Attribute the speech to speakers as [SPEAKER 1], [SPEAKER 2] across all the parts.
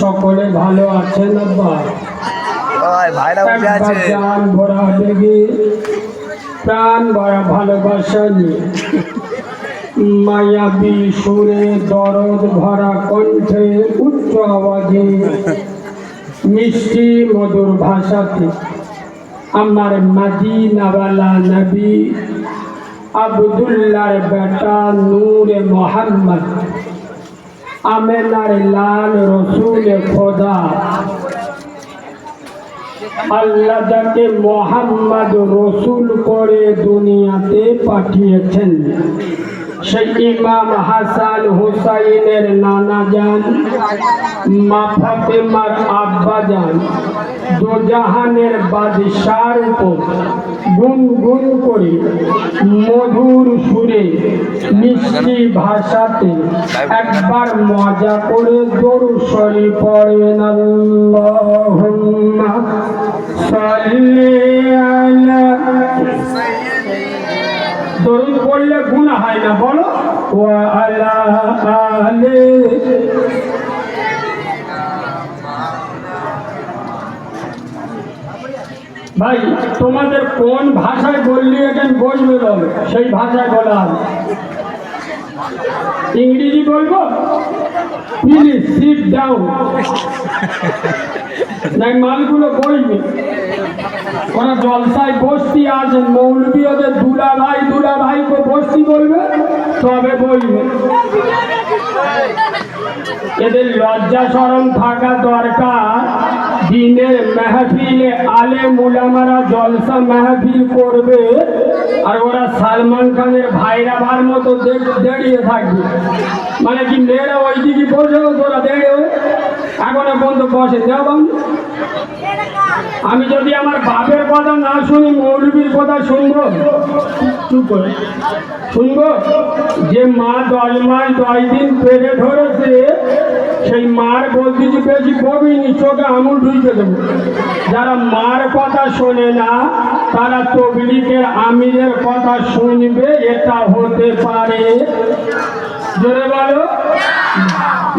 [SPEAKER 1] সকলে ভালো আছেন আব্বা? প্রাণ ভরা লেগে প্রাণ ভরা ভালোবাসা নিয়ে মায়াবী সুরে দরদ ভরা কণ্ঠে উচ্চ আওয়াজে মিষ্টি মধুর ভাষাতে আমার মদিনাওয়ালা নবী আব্দুল্লাহর বেটা নূরে মোহাম্মদ আমেনার লাল রসুল খোদা আল্লাহ যাকে মোহাম্মদ রসুল করে দুনিয়াতে পাঠিয়েছেন সেই ইমাম হাসান হুসাইনের নানা যান মা ফাতেমার আব্বা যান দোজাহানের বাদশার উপর গুনগুন করে মধুর সুরে মিষ্টি ভাষাতে একবার মজা করে দরুদ শরীফ পড়েন আল্লাহুম্মা সাল্লি আলা। দরুদ পড়লে গুনাহ হয় না, বলো ওয়া আলা আলি। ভাই তোমাদের কোন ভাষায় বললি এখন বসবে বলো, সেই ভাষায় বলা হবে। ইংরেজি বলবো? Please sit down. না মালগুলো বসবে, ওরা জলসায় বস্তি আছেন, মৌলবী ওদের দুলা ভাই কো বস্তি বলবে তবে বলবে। এদের লজ্জা শরম থাকা দরকার। দিনের মেহফিলে আলেম উলামারা জলসা মেহফিল করবে আর ওরা সালমান খানের ভাইরা ভার মতো দাঁড়িয়ে থাকবে। মানে কি মেয়েরা ওই দিকে বসে তোরা দাঁড়িয়ে এখনো পর্যন্ত বসে দেওয়া। আমি যদি আমার বাপের কথা না শুনি মৌলবীর কথা শুনবো? চুপ করে শুনবো? যে মা 10 মাস 10 দিন পেটে ধরেছে সেই মার বলতে বেশি কবিনি, চোখে আঙুল ঢুকে দেবো। যারা মার কথা শোনে না তারা তবলিগের আমিরের কথা শুনবে, এটা হতে পারে? জোরে বলো।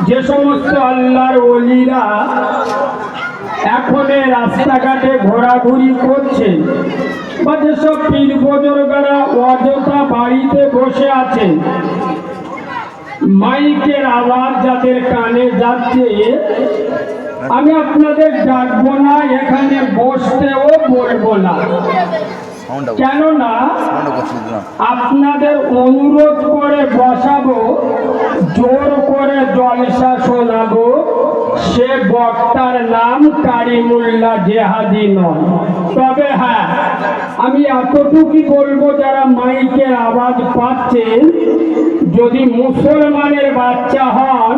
[SPEAKER 1] যে সমস্ত আল্লাহর ওলিরা এখন রাস্তাঘাটে ঘোরাঘুরি করছেন বা যেসব পীর বুজুর্গরা অযথা বাড়িতে বসে আছেন, মাইকের আওয়াজ যাদের কানে যাচ্ছে, আমি আপনাদের ডাকবো না, এখানে বসতেও বলবো না। কেননা আপনাদের অনুরোধ করে বসাবো, জোর করে জলসা শোনাবো, সে বক্তার নাম কারিমুল্লাহ জেহাদি নয়। তবে হ্যাঁ, আমি এতটুকুই বলবো, যারা মাইকের আওয়াজ পাচ্ছেন, যদি মুসলমানের বাচ্চা হন,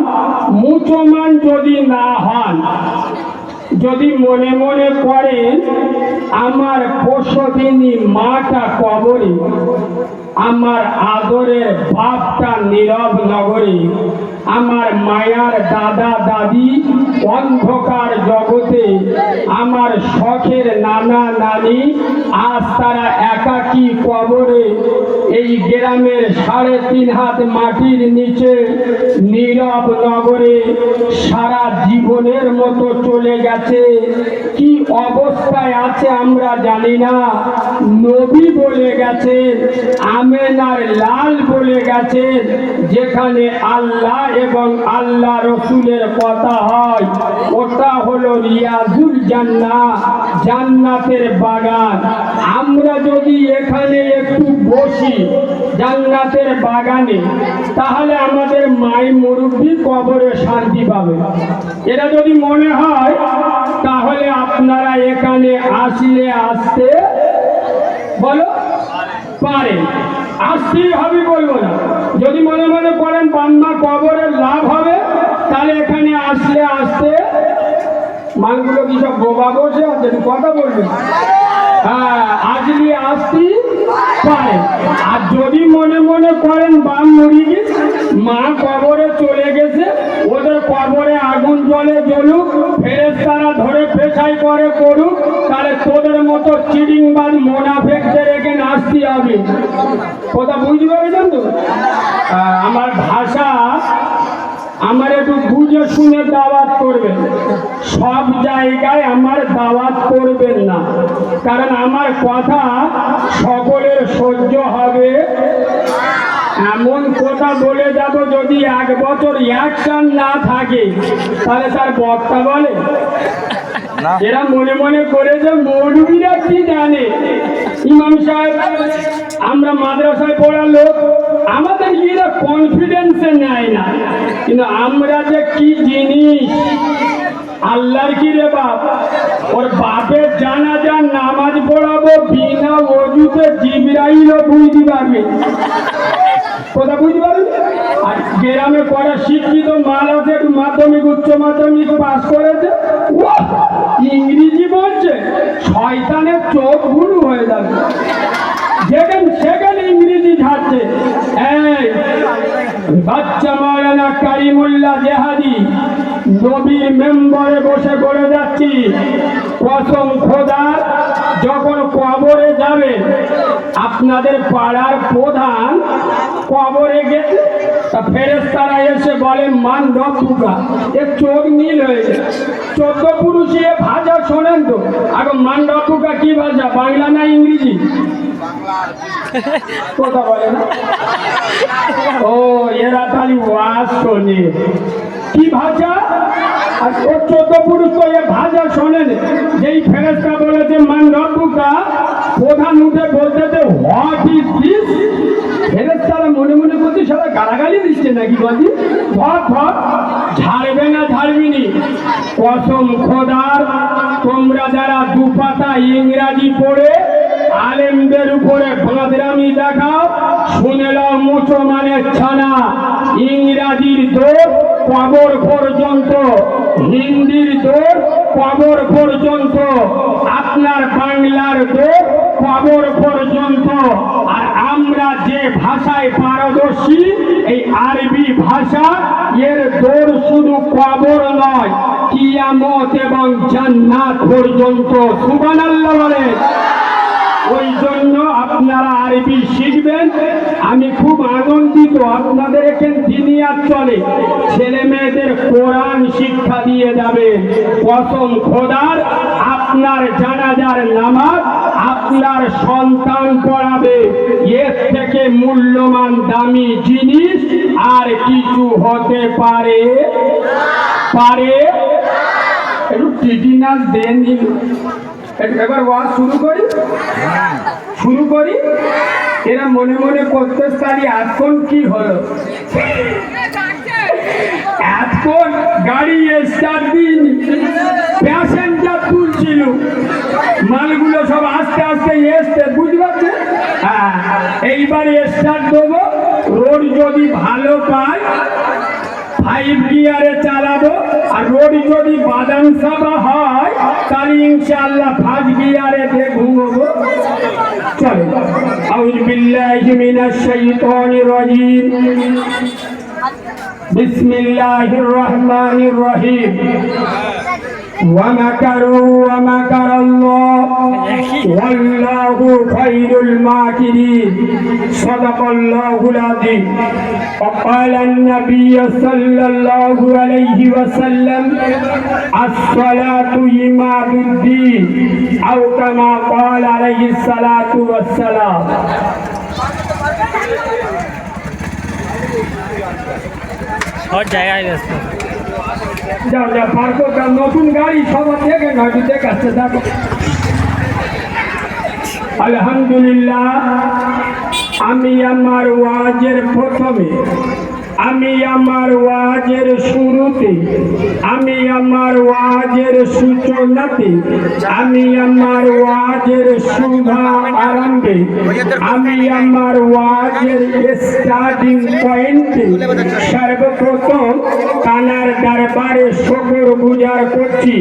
[SPEAKER 1] মুসলমান যদি না হন, যদি মনে মনে করেন আমার পশুদিনী মাটা কবরে, আমার আদরের বাপটা নীরব নগরে, আমার মায়ার দাদা দাদি অন্ধকার জগতে, আমার শখের নানা নানি আজ তারা একাকী কবরে, এই গ্রামের 3.5 হাত মাটির নিচে নীরব নগরে সারা জীবনের মতো চলে গেছে। কি অবস্থায় আছে আমরা জানি না। নবী বলে গেছে, আমেনার লাল বলে গেছে, যেখানে আল্লাহ এবং আল্লাহ রসুলের কথা হয় ওটা হলো রিয়াজুল জান্নাহ, জান্নাতের বাগান। আমরা যদি এখানে একটু বসি জান্নাতের বাগানে, তাহলে আমাদের মাই মুরব্বী কবরে শান্তি পাবে। এটা যদি মনে হয় তাহলে আপনারা এখানে আসলে আসতে বলো পারে, আসতেই হবে বলবো না। যদি মনে মনে করেন বান্না কবরের লাভ হবে, তাহলে এখানে আসলে আসতে। মানগুলো কি সব বোবা বসে আছে? কথা বলবেন? হ্যাঁ, আসলে আসতে পারে। আর যদি মনে মনে করেন বাম মুড়িয়ে মা কবরে চলে গেছে, ওদের কবরে আগুন জ্বলে জ্বলুক, ফেরেশতারা ধরে পেশাই করে করুক, তাহলে তোদের মতো চিডিংবাজ মোনাফেকদের এখানে আসতে হবে। কথা বুঝতে পারছেন তো? আমার ভাষা আমার একটু বুঝে শুনে দাওয়াত করবেন। সব জায়গায় আমার দাওয়াত করবেন না, কারণ আমার কথা সকলের সহ্য হবে এমন কথা বলে যাব, যদি 1 বছর অ্যাকশন না থাকে তাহলে তার বক্তা বলে এরা মনে মনে করে যে মৌলবীরা কি জানে, ইমাম সাহেব আমরা মাদ্রাসায় পড়ার লোক, আমাদের এরা কনফিডেন্সে নেয় না, কিন্তু আমরা যে কি জিনিস আল্লাহর কি রে বাপ, ওর বাপের জানাজার নামাজ পড়াবো বিনা ওযুতে, জিবরাইলও বুঝতে পারবে, কথা বুঝতে পারবে। আর গ্রামে করা শিক্ষিত মাল আছে, মাধ্যমিক উচ্চ মাধ্যমিক পাস করেছে, ইংরেজি বলছে, শয়তানের চোখ গুলো হয়ে যাবে, যেখানে সেখানে ইংরেজি ঝাড়ছে। এই বাচ্চা মাওলানা কারিমুল্লাহ জেহাদি নবীর মেম্বারে বসে করে যাচ্ছি, কসম খোদার, যখন কবরে যাবে আপনাদের পাড়ার প্রধান কবরে গেছে, ফেরেশতারা এসে বলে মান রব্বুকা, এর চোখ নীল হয়েছে। 14 পুরুষে ভাষা শোনেন তো, এখন মান রব্বুকা কি ভাষা, বাংলা না ইংরেজি? কথা বলে না। ও এরা খালি ওয়াজ শোনে, কি ভাষা? আর 14 পুরুষ তো এ ভাষা শোনেন। যেই ফেরেশতা বলেছে মান রব্বুকা, প্রধান উঠে বলতেছে হোয়াট ইজ দিস। ফেরেশতারা মনে মনে করছে সারা গালাগালি দিচ্ছে নাকি, বাজি ধর ধর, ঝাড়বে না ঝাড়বিনি। কসম খোদার, তোমরা যারা দুপাতা ইংরাজি পড়ে আলেমদের উপরে বাঁদরামি দেখাও, শুনে নাও মুসলমানের ছানা, ইংরাজির দৌড় কবর পর্যন্ত, হিন্দির দৌড় কবর পর্যন্ত, আপনার বাংলার দৌড় কবর পর্যন্ত। আর আমরা যে ভাষায় পারদর্শী, এই আরবি ভাষা, এর দৌড় শুধু কবর নয়, কিয়ামত এবং জান্নাত পর্যন্ত। সুবহানাল্লাহ বলে। ওই জন্য আপনারা আরবি শিখবেন। আমি খুব আনন্দিত, আপনাদের এখানে দিনিয়াত চলে, ছেলে মেয়েদের কোরআন শিক্ষা দিয়ে যাবে। কসম খোদার, আপনার জানাজার নামাজ আপনার সন্তান পড়াবে, এর থেকে মূল্যবান দামি জিনিস আর কিছু হতে পারে পারে একটু টিটিনাস দেন। একবার ওয়াজ শুরু করি। এরা মনে মনে করতে পারি এখন কি হলো, এখন গাড়ি স্টার্ট দিন, প্যাসেঞ্জার তুলছিল, মালগুলো সব আস্তে আস্তে এসছে, বুঝতে পারছেন? হ্যাঁ, এইবারে স্টার্ট দেবো, রোড যদি ভালো পায় 5 গিয়ারে চালাবো, আর রোড যদি বাদাম সাবা হয় তাহলে ইনশাআল্লাহ 5 গিয়ারে দিয়ে ঘুমবো। চলো, আউযু বিল্লাহি মিনাশ শাইতানির রাজিম, বিসমিল্লাহির রহমানির রহিম। ومكروا ومكر الله والله خير الماكرين صدق الله العظيم. وقال النبي صلى الله عليه وسلم الصلاة عماد الدين أو كما قال عليه الصلاة والسلام.
[SPEAKER 2] और जाएगा व्यस्त
[SPEAKER 1] যাও যা পার্কো, নতুন গাড়ি সবার দেখে নয় দেখাচ্ছে, দেখো। আলহামদুলিল্লাহ, আমি আমার ওয়াজের প্রথমে, আমি আমার ওয়াজের শুরুতে, আমি আমার ওয়াজের সূচনাতে, আমি আমার ওয়াজের শুভা আরম্ভে, আমি আমার ওয়াজের স্টার্টিং পয়েন্টে সর্বপ্রথম কানার দরবারে শুকর গুজার করছি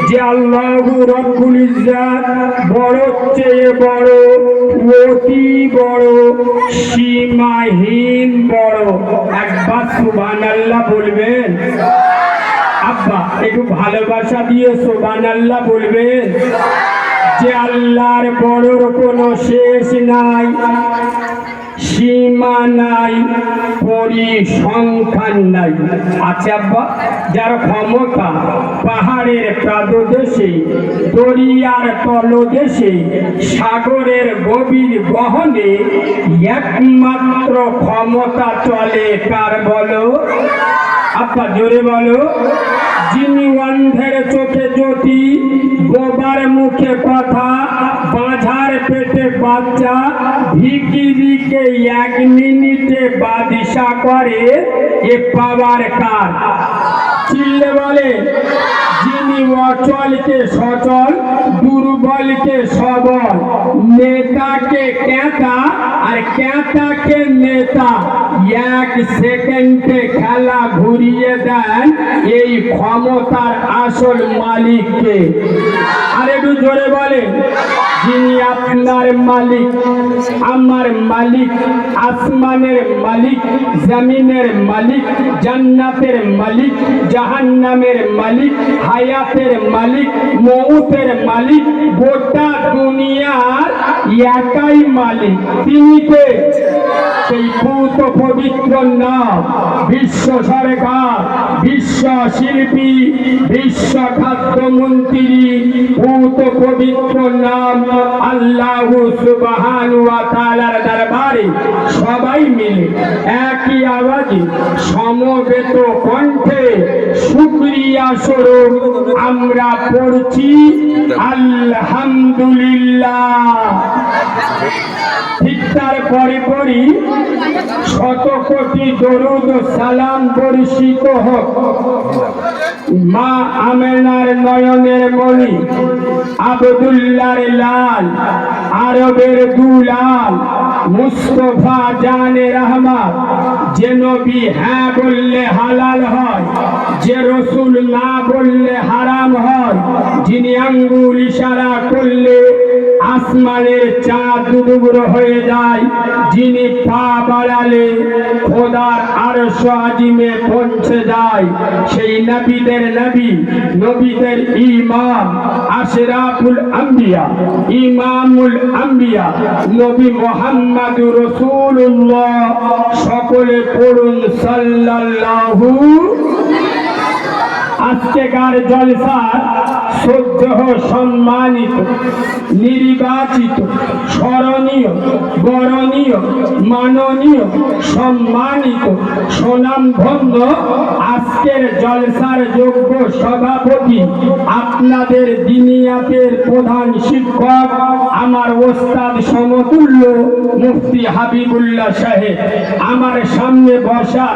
[SPEAKER 1] যে আল্লাহু রব্বুল ইজ্জত বড় চেয়ে বড়, অতি বড়, সীমাহীন বড়। একবার সুবহানাল্লাহ বলবেন? আব্বা একটু ভালোবাসা দিয়ে সুবহানাল্লাহ বলবেন? যে আল্লাহর বড়র কোনো শেষ নাই, সীমা নাই, পরিসংখ্যান নাই। আছে আব্বা, যার ক্ষমতা পাহাড়ের প্রাদদেশে, দরিয়ার তলদেশে, সাগরের গভীর গহনে একমাত্র ক্ষমতা চলে কার বলো? আব্বা জোরে বলো। যিনি অন্ধের চোখে জ্যোতি, বোবার মুখে কথা, বাঁঝার পেটে বাচ্চা, ভিখিরিকে 1 মিনিটে বাদিশা করে, এ পাওয়ার কার? চিল্লে বলে। যিনি অচলকে সচল, দুর্বলকে সবল, নেতাকে ক্যাঁতা আর ক্যাঁতাকে নেতা, 1 সেকেন্ডে খেলা ঘুরিয়ে দেন, এই ক্ষমতার আসল মালিককে। আর একটু জোরে বলে। যিনি আপনার মালিক, আমার মালিক, আসমানের মালিক, জমিনের মালিক, জান্নাতের মালিক, জাহান্নামের মালিক, হায়াতের মালিক, মউতের মালিক, গোটা দুনিয়ার একাই মালিক। তিনি কে? সেই পূত পবিত্র নাম, বিশ্ব সরকার, বিশ্ব শিল্পী, বিশ্ব খাদ্যমন্ত্রী, পূত পবিত্র নাম আল্লাহ সুবহানাহু ওয়া তাআলার দরবারে সবাই মিলে একই আওয়াজে সমবেত কণ্ঠে শুকরিয়া স্বরূপ আমরা পড়ছি আলহামদুলিল্লাহ। ঠিক তার পরে পরই 100 কোটি দরুদ ও সালাম বর্ষিত হোক মা আমেনার নয়নের মণি, আব্দুল্লাহর লাল, আরবের দুলাল, মুস্তফা জানে রহমত। যে নবী হ্যাঁ বললে হালাল হয়, যে রসুল না বললে হারাম হয়, যিনি আঙ্গুল ইশারা করলে আসমানের চাঁদ দুটুকরো হয়ে যায়, যিনি পা বাড়ালে খোদার আরশ আজিমে পৌঁছে যায়, সেই নবীদের নবী, নবীদের ইমাম, আশরাফুল আম্বিয়া, ইমামুল আম্বিয়া, নবী মুহাম্মদুর রাসূলুল্লাহ। সকলে পড়ুন সাল্লাল্লাহু। আজকেকার জলসার শ্রদ্ধ সম্মানিত, নির্বাচিত, স্মরণীয়, বরণীয়, মাননীয়, সম্মানিত, সুনামধন্য আজকের জলসার যোগ্য সভাপতি, আপনাদের দিনিয়াতের প্রধান শিক্ষক, আমার ওস্তাদ সমতুল্য মুফতি হাবিবুল্লাহ সাহেব, আমার সামনে বসা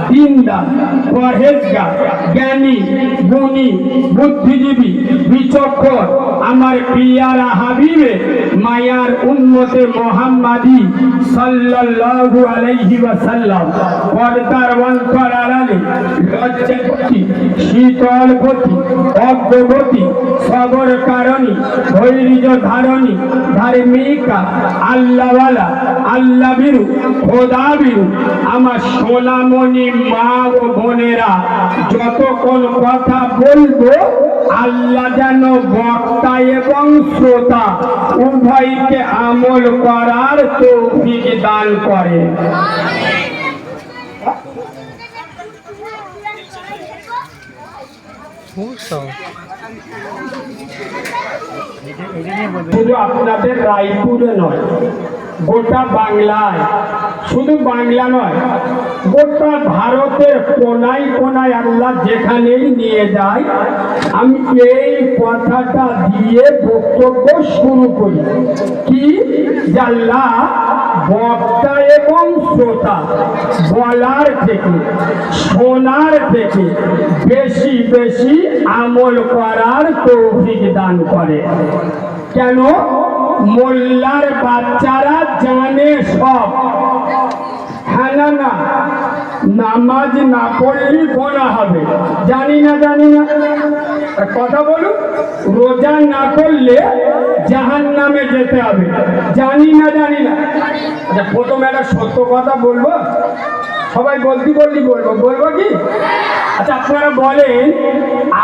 [SPEAKER 1] দিনদার, পরহেজগার, জ্ঞানী, গুণী, বুদ্ধিজীবী, বিচক্ষণ, আমার পিয়ারা হাবিবে, মায়ার উম্মতে মুহাম্মাদি সাল্লাল্লাহু আলাইহি ওয়াসাল্লাম, পর্দার অন্তর আড়ালে লজ্জাবতী, শীতলবতী, অজ্ঞবতী, সবর কারণী, ধৈর্য ধারণী, ধার্মিকা, আল্লাহওয়ালা, আল্লাহ বিরু, খোদা বিরু, আমার সোনামণি মা ও বোনেরা, যতক্ষণ কথা বলবো আল্লাহ যেন বক্তা এবং শ্রোতা উভয়কে আমল করার তৌফিক দান করে। শুধু আপনাদের রায়পুরে নয়, গোটা বাংলায়, শুধু বাংলা নয়, গোটা ভারতের কোনায় কোনায় আল্লাহ যেখানেই নিয়ে যায়, আমি এই কথাটা দিয়ে বক্তব্য শুরু করি কি, যে আল্লাহ বক্তা এবং শ্রোতা বলার থেকে, শোনার থেকে বেশি বেশি আমল করার তৌফিক দান করে। কেন? মোল্লার বাচ্চারা জানে সব, হ্যাঁ না না, নামাজ না পড়লে গোনা হবে, জানি না জানি না, কথা বলুন, রোজা না করলে জাহান্নামে যেতে হবে, জানি না জানি না। আচ্ছা, প্রথমে একটা সত্য কথা বলবো, সবাই বলতে বললি বলবো, বলবো কি? আচ্ছা, আপনারা বলেন,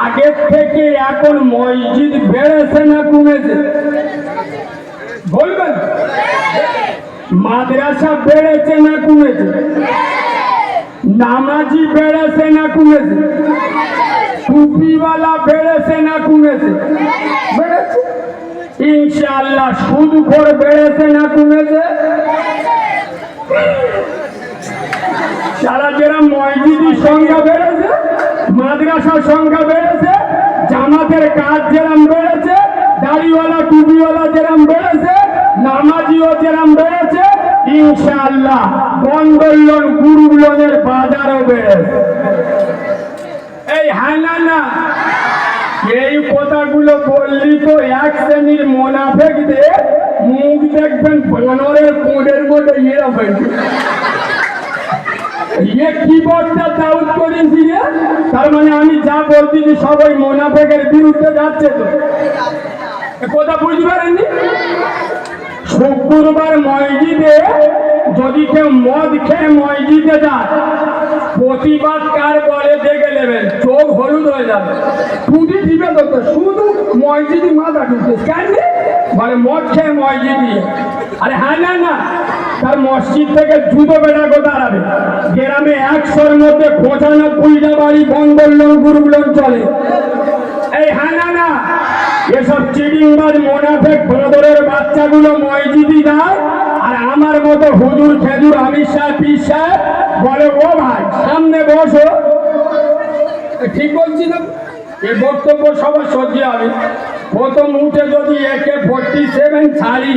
[SPEAKER 1] আগের থেকে এখন মসজিদ বেড়েছে না কমেছে? বলবেন? মাদ্রাসা বেড়েছে না কমেছে? নামাজি বেড়েছে না কমেছে? টুপিওয়ালা বেড়েছে না কমেছে? বেড়েছে। ইনশাআল্লাহ সুদখোর বেড়েছে না কমেছে? সারা যারা মসজিদের সংখ্যা বেড়েছে, মাদ্রাসার সংখ্যা বেড়েছে, জামাতের কাজ যেরাম বেড়েছে, দাড়িওয়ালা টুপিওয়ালা যেরাম বেড়েছে, নামাজিও যেরাম বেড়েছে, ইনশাআল্লাহ বন্ধন লোন গ্রুপ লোনের বাজারও বেড়েছে। এই হ্যাঁ না এই কথাগুলো বললি তো এক শ্রেণীর মোনাফেকদের মুখ দেখবেন বানরের কোডের মধ্যে এরা হয়েছে। কি বলটা দাউদ করেছি রে? তার মানে আমি যা বলতেছি সবাই মোনাফেকের বিরুদ্ধে যাচ্ছে তো। কথা বুঝতে পারেননি? শুক্রবার মসজিদে যদি কেউ মদ খেয়ে মসজিদে যায়, প্রতিবাদ কার বলে দেখে নেবেন, চোখ হলুদ হয়ে যাবে, টুটি দিবে তো শুধু মসজিদে মাথা ঢুকতে কেন বলে মদ খেয়ে মসজিদে। আরে হ্যাঁ না তার মসজিদ থেকে জুতো বেটা কোথা দাঁড়াবে? গ্রামে 100-র মধ্যে 95টা বাড়ি বন্ধন লোন গ্রুপ লোন চলে। এই হ্যাঁ না এসব চিডিংবাজ মোনাফেক বদরের বাচ্চাগুলো মসজিদে যায়, আর আমার মতো হুজুর খেজুর আমির সাহেব পীর সাহেব বলে ও ভাই সামনে বসো। ঠিক বলছি না? এ বক্তব্য সবার সহ্য হবে। প্রথম উঠে যদি AK-47 ছাড়ি,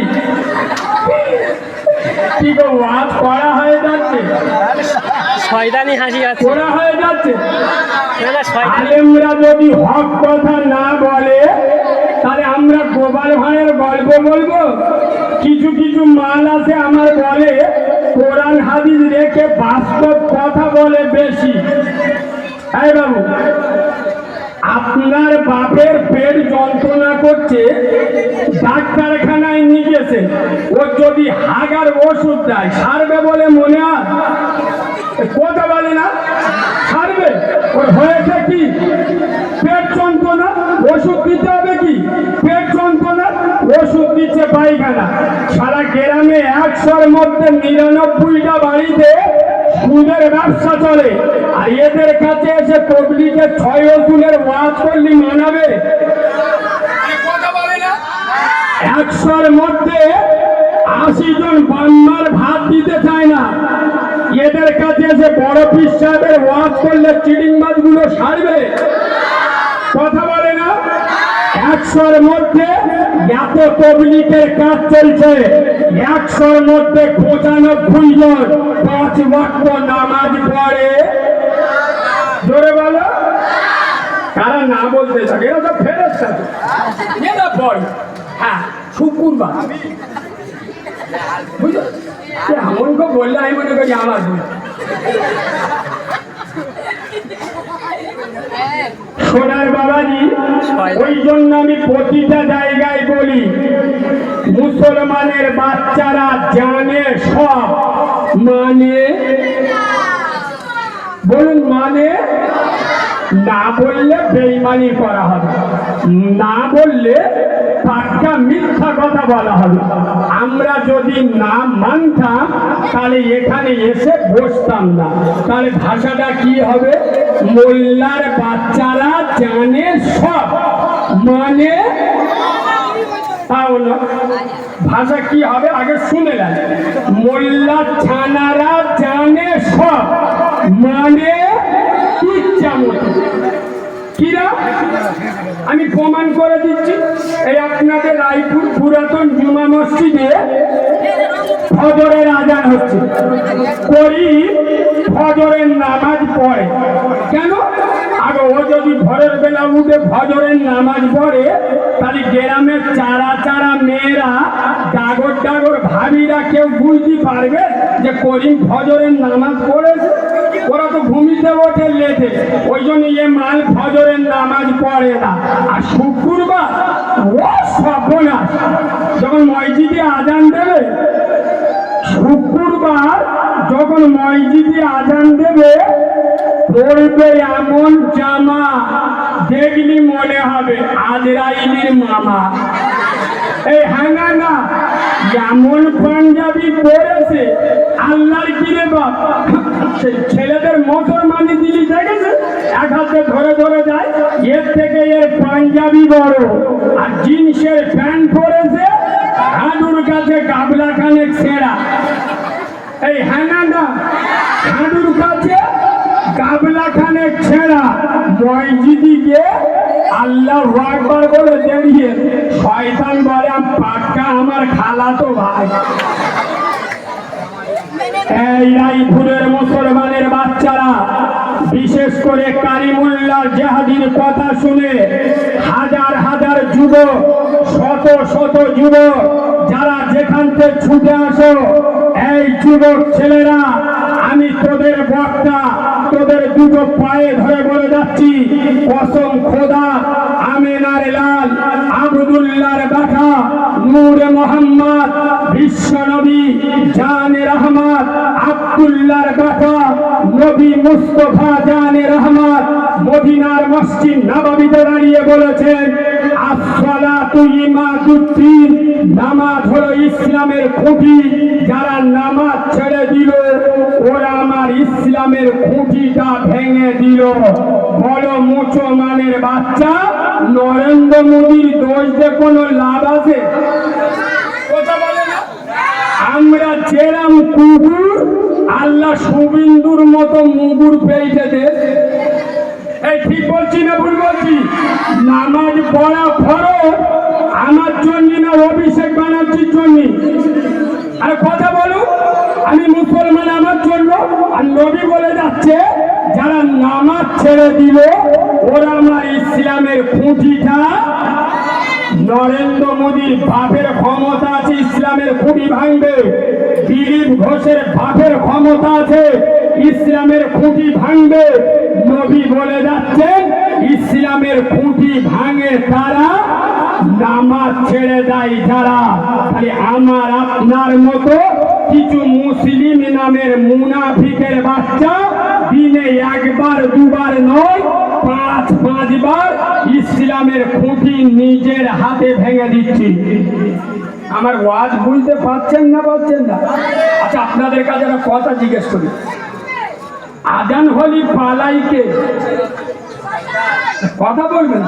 [SPEAKER 1] কি গো ওয়াজ করা হয়ে যাচ্ছে,
[SPEAKER 2] শয়তানি হাসি আছে,
[SPEAKER 1] করা হয়ে যাচ্ছে।
[SPEAKER 2] শয়তানি।
[SPEAKER 1] আলেমরা যদি হক কথা না বলে তাহলে আমরা গোপাল ভাঁড়ের গল্প বলবো? কিছু কিছু মাল আছে আমার বলে কোরআন হাদিস রেখে বাস্তব কথা বলে বেশি। এই বাবু, আপনার বাপের পেট যন্ত্রণা করছে, ডাক্তারখানায় নিয়ে গেছে, ও যদি হাগার ওষুধ দেয় সারবে বলে মনে হয়? কথা বলে না সারবে? ওর হয়েছে কি পেট যন্ত্রণা, ওষুধ দিতে হবে কি পেট যন্ত্রণা, ওষুধ দিচ্ছে পায়খানা। সারা গ্রামে 100-র মধ্যে 99টা বাড়িতে সুদের ব্যবসা চলে, আর এদের কাছে এসে তবলিগের 6 ওসুলের ওয়াজ করলি মানাবে? 100-র মধ্যে 80 জন বান্নার ভাত দিতে চায় না, এদের কাছে এসে বড় পীর সাহেবের ওয়াজ করলে চিডিংবাজ গুলো সারবে? কথা বলে না? 100-র মধ্যে এত তবলিগের কাজ চলছে, 100-র মধ্যে 95 জন 5 ওয়াক্ত নামাজ পড়ে। জোরে বলো, কারা না বলতে থাকে? এরা তো ফেরেশতা, এরা পড়ে। হ্যাঁ শুক্রবার বুঝলো, এমনকে বললে আমি মনে করি আমার সোনার বাবাজি। ওই জন্য আমি প্রতিটা জায়গায় বলি, মুসলমানের বাচ্চারা জানে সব, মানে বলুন মানে না বললে বেঈমানি করা হবে, না বললে পাক্কা মিথ্যা কথা বলা হবে। আমরা যদি না মানতাম তাহলে এখানে এসে বসতাম না। তাহলে ভাষাটা কি হবে? মোল্লার বাচ্চারা জানে সব, মানে তাহলে ভাষা কি হবে আগে শুনে নেন। মোল্লা ছানারা জানে সব, মানে ইচ্ছা মতো। কিরা আমি প্রমাণ করে দিচ্ছি। এই আপনাদের রায়পুর পুরাতন জুমা মসজিদে ফজরের আজান হচ্ছে, করিম ফজরের নামাজ পড়ে। কেন? আগে ও যদি ভোরের বেলা উঠে ফজরের নামাজ পড়ে, তাহলে গ্রামের চারা চারা মেয়েরা ডাগর ডাগর ভাবিরা কেউ বুঝতে পারবে যে করিম ফজরের নামাজ পড়েছে? ওরা তো ঘুমিতে ওঠে লেটে, ওই জন্য এ মাল ফজরের নামাজ পড়ে না। আর শুক্রবার ও সর্বনাশ, যখন মসজিদে আজান দেবে, শুক্রবার যখন মসজিদে আজান দেবে, পড়বে এমন জামা দেখলি মনে হবে আজরাইলের মামা। এই হ্যাঁ না এমন পাঞ্জাবি পরেছে আল্লাহর কিরে বাপ, সেই ছেলেদের মুসলমানি দিলি দেখেছে, এক হাতে ধরে ধরে যায়, এর থেকে এর পাঞ্জাবি বড়। আর জিন্সের প্যান্ট পরেছে, হাঁটুর কাছে গাবলা খানেক ছেঁড়া। এই হ্যাঁ না, হাঁটুর কাছে গাবলা খানেক ছেঁড়া। মসজিদে আল্লাহু আকবার বলে দাঁড়িয়ে শয়তান বলে পাক্কা আমার খালাতো ভাই। এই রায়পুরের মুসলমানের বাচ্চারা, বিশেষ করে কারিমুল্লাহ জেহাদির কথা শুনে হাজার হাজার যুবক, শত শত যুবক যারা যেখান থেকে ছুটে আসো, এই যুবক ছেলেরা, আমি তোদের বক্তা, তোদের দুটো পায়ে ধরে বলে যাচ্ছি, কসম খোদা, আমিনার লাল, আব্দুল্লাহর বাটা, নূরে মোহাম্মদ, বিশ্ব নবী জানে রহমত, আব্দুল্লাহর বাটা, নবী মুস্তফা জানে রহমত মদিনার মসজিদ নববীতে দাঁড়িয়ে বলেছেন, আসসালাতু ইমাদুদ্দিন, নামাজ হলো ইসলামের খুঁটি। যারা নামাজ ছেড়ে দিল, ওরা আমার ইসলামের খুঁটিটা ভেঙে দিল। বড় মুসলমানের বাচ্চা, নরেন্দ্র মোদীর দোষ দিয়ে কোনো লাভ আছে? কথা বলে না। আমরা যেরাম কুকুর, আল্লাহ শুভিন্দুর মতো মুগুর পেয়েছে দেশ। এই ঠিক বলছি না ভুল বলছি? নামাজ পড়া ফরজ আমার জন্য না অভিষেক ব্যানার্জির জন্য? আর কথা বলো, আমি মুসলমান আমার জন্য। আর নবী বলে যাচ্ছে, যারা নামাজ ছেড়ে দিল, ওরা আমার ইসলামের খুঁটিটা। নরেন্দ্র মোদীর বাপের ক্ষমতা আছে ইসলামের খুঁটি ভাঙবে, দিলীপ ঘোষের বাপের ক্ষমতা আছে ইসলামের খুঁটি ভাঙবে। নবী বলে যাচ্ছেন, ইসলামের খুঁটি ভাঙে তারা, নামাজ ছেড়ে দেয় যারা। তাই আমার আপনার মতো কিছু মুসলিম নামের মুনাফিকের বাচ্চা দিনে একবার দুবার নয়, পাঁচ বার ইসলামের খুঁটি নিজের হাতে ভেঙে দিচ্ছি। আমার ওয়াজ বুঝতে পারছেন না? আচ্ছা, আপনাদের কাছে একটা কথা জিজ্ঞেস করি, আজান হলি পালাইকে কথা বলবেন?